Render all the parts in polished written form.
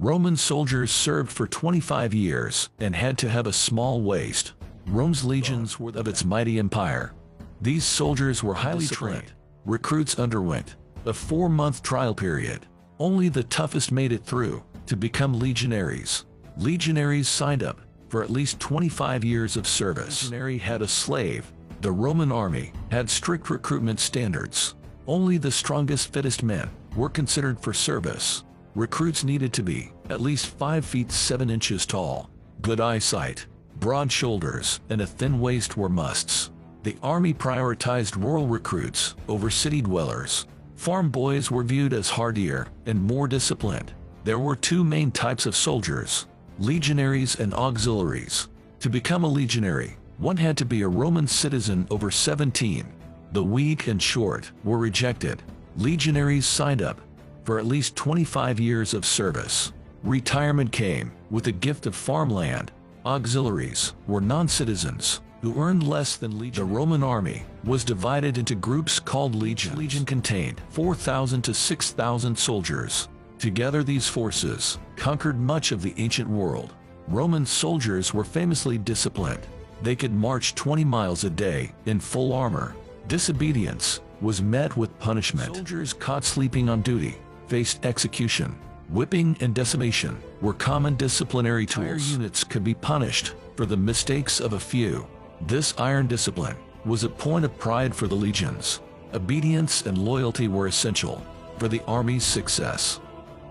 Roman soldiers served for 25 years and had to have a small waist. Rome's legions were of its mighty empire. These soldiers were highly trained. Recruits underwent a 4-month trial period. Only the toughest made it through to become legionaries. Legionaries signed up for at least 25 years of service. Legionary had a slave. The Roman army had strict recruitment standards. Only the strongest, fittest men were considered for service. Recruits needed to be at least 5 feet 7 inches tall. Good eyesight, broad shoulders, and a thin waist were musts. The army prioritized rural recruits over city dwellers. Farm boys were viewed as hardier and more disciplined. There were 2 main types of soldiers: legionaries and auxiliaries. To become a legionary, one had to be a Roman citizen over 17. The weak and short were rejected. Legionaries signed up for at least 25 years of service. Retirement came with a gift of farmland. Auxiliaries were non-citizens who earned less than legion. The Roman army was divided into groups called legions. Legion contained 4,000 to 6,000 soldiers. Together these forces conquered much of the ancient world. Roman soldiers were famously disciplined. They could march 20 miles a day in full armor. Disobedience was met with punishment. Soldiers caught sleeping on duty faced execution. Whipping and decimation were common disciplinary tools. Entire units could be punished for the mistakes of a few. This iron discipline was a point of pride for the legions. Obedience and loyalty were essential for the army's success.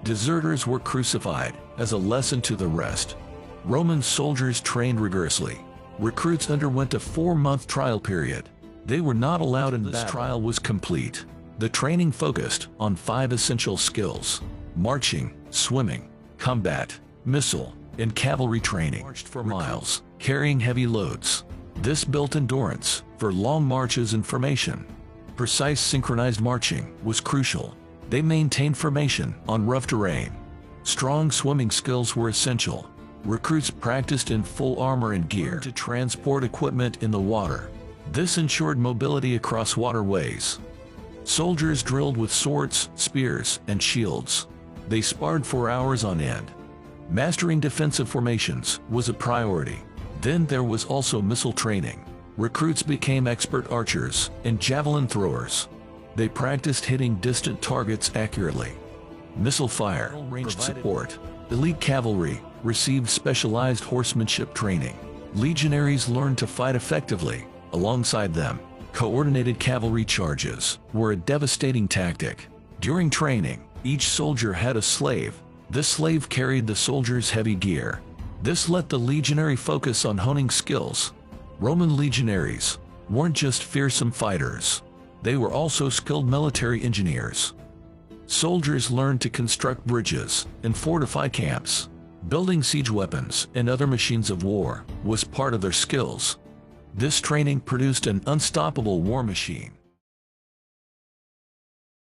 Deserters were crucified as a lesson to the rest. Roman soldiers trained rigorously. Recruits underwent a 4-month trial period. They were not allowed in this trial was complete. The training focused on 5 essential skills: marching, swimming, combat, missile, and cavalry training. Marched for miles, carrying heavy loads. This built endurance for long marches and formation. Precise synchronized marching was crucial. They maintained formation on rough terrain. Strong swimming skills were essential. Recruits practiced in full armor and gear to transport equipment in the water. This ensured mobility across waterways. Soldiers drilled with swords, spears, and shields. They sparred for hours on end. Mastering defensive formations was a priority. Then there was also missile training. Recruits became expert archers and javelin throwers. They practiced hitting distant targets accurately. Missile fire ranged support. Elite cavalry received specialized horsemanship training. Legionaries learned to fight effectively. Alongside them, coordinated cavalry charges were a devastating tactic. During training, each soldier had a slave. This slave carried the soldier's heavy gear. This let the legionary focus on honing skills. Roman legionaries weren't just fearsome fighters. They were also skilled military engineers. Soldiers learned to construct bridges and fortify camps. Building siege weapons and other machines of war was part of their skills. This training produced an unstoppable war machine.